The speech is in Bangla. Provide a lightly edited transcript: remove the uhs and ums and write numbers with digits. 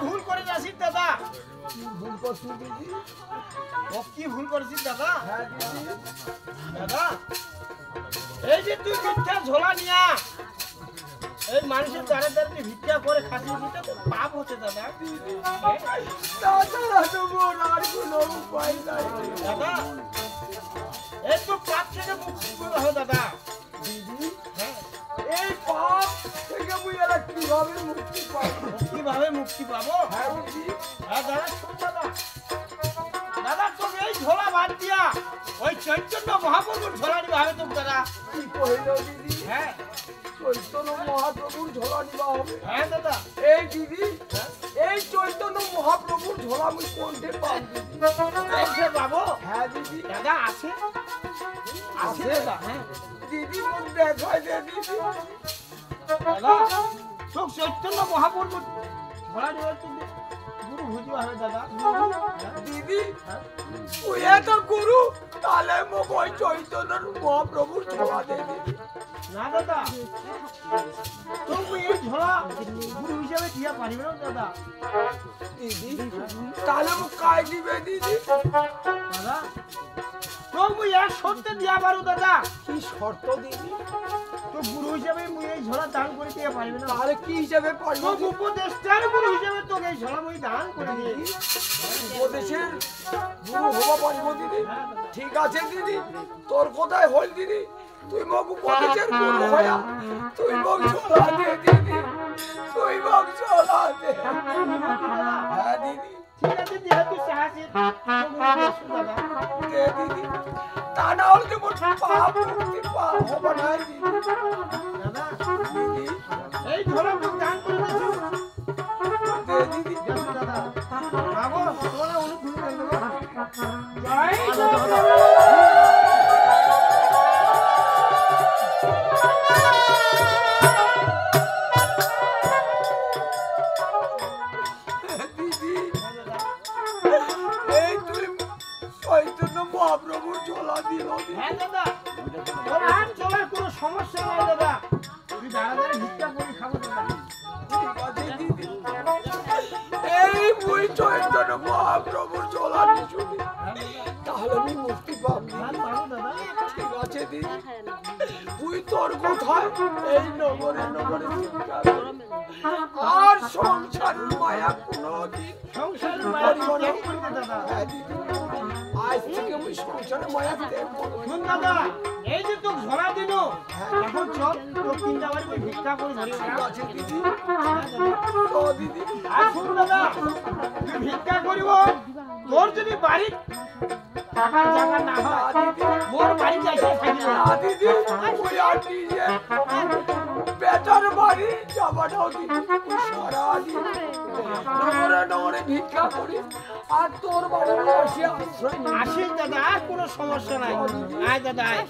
ভুল করে যাচ্ছিস দাদা। ভুল করছি দিদি। ও কি ভুল করেছিস দাদা? হ্যাঁ দিদি। দাদা এই যে তুই মিথ্যা ঝোলা নিয়া এই মানুষের দ্বারা দ্বারা ভিক্ষা করে খাসি দিতে তো পাপ হচ্ছে দাদা। তাছাড়া তো মোর আর কোনো উপায় নাই দাদা এই তো পাপ থেকে মুক্তি পেতে হবে দাদা। দিদি। হ্যাঁ এই পাপ থেকে মুই এরা কিভাবে মুক্তি পাবো? কিভাবে মুক্তি পাবো? হ্যাঁ দিদি। হ্যাঁ দাদা শোন দাদা, দাদা তোকে এই ঝোলা বাদ দিয়া ওই চৈতন্য মহাপ্রভুর ঝোলা নিবা হবে তোর দাদা। কি কহিল দিদি? হ্যাঁ চৈতন্য মহাপ্রভুর ঝোলা নিবা হবে? হ্যাঁ দাদা। এই দিদি, এই চৈতন্য মহাপ্রভুর ঝোলা মুই কোনটে পাব দিদি? এসে পাবো? হ্যাঁ দিদি। দাদা আছে আছে দাদা। হ্যাঁ দিদি মুখ দেখাই দে দিদি। দাদা তোর চৈতন্য মহাপ্রভুর ঝোলা নিবা তুমি গুরু ভুজি হবে দাদা। দিদি ওই এত গুরু তাহলে মোক ওই চৈতন্য মহাপ্রভুর ঝোলা দে দিদি। না দাদা তুমি এই ঝোলা গুরু হিসাবে দিয়া পারিবে না দাদা। দিদি তাহলে মোক কাই দিবে দিদি? দাদা তুমি এক সত্যি দিয়া পারো দাদা। কি শর্ত দিদি? তো গুরু হিসাবে মুই এই ঝোলা দান করে দিয়ে পারিবে না। তাহলে কি হিসাবে পারবো? তো উপদেষ্টার গুরু হিসাবে তোকে এই ঝোলা মুই দান করে দিয়ে। উপদেশের গুরু হবা পারবো দিদি? ঠিক আছে দিদি, তোর কোথায় হল দিদি? তুই মোক উপদেশের গুরু হয়া তুই মোক ঝোলা দে দিদি। তুই মোক ঝোলা দে। হ্যাঁ দিদি। ঠিক আছে যেহেতু চাহাছিস দাদা দে দিদি। তা না হলে তো মোর পাপ মুক্তি পাপ হবা না দিদি। দাদা দিদি এই ঝোলা মুই দান করে দিয়েছি। দে দিদি। দেখো দাদা বাবু তোরা অনুভূতি দেবো। জয় দিদি এই তুই চৈতন্য মহাপ্রভুর ঝোলা দিল দিদি। হ্যাঁ দাদা তোর আর চলার কোনো সমস্যা নাই দাদা। তুই দাঁড়া ভিক্ষা করে খাবো দাদা। ঠিক আছে দিদি। এই মুই চৈতন্য মহাপ্রভুর ঝোলা দিছু দিদি। তাহলে আমি মুক্তি পাবো আর পাবো দাদা। ঠিক আছে দিদি। তুই তোর কোথায় এই নগরে নগরে চিৎকার কর। আর সংসারের মায়া কোনোদিন সংসার মায়া ত্যাগ করবে দাদা। হ্যাঁ দিদি। আজ থেকে আমি সংসারের মায়া ত্যাগ করবো। শুন দাদা এই যে তোর ঝোলা দিল এখন চল তোর তিনটা বাড়ি ওই ভিক্ষা করে ধরে ঠিক আছে দিদি। হ্যাঁ দাদা। তো দিদি আর শুন দাদা তুই ভিক্ষা করিব তোর যদি বাড়ি টাকার জায়গা না হয় মোর বাড়ি যাইতে থাকি না। না দিদি ওই আর নিজে বেটার বাড়ি যাবাটাও দিদি তুই সারাদিন নগরে নগরে ভিক্ষা করি আর তোর বাড়ি আসি আশ্রয় নিই। আসিস দাদা আর কোনো সমস্যা নাই। আয় দাদা আয়।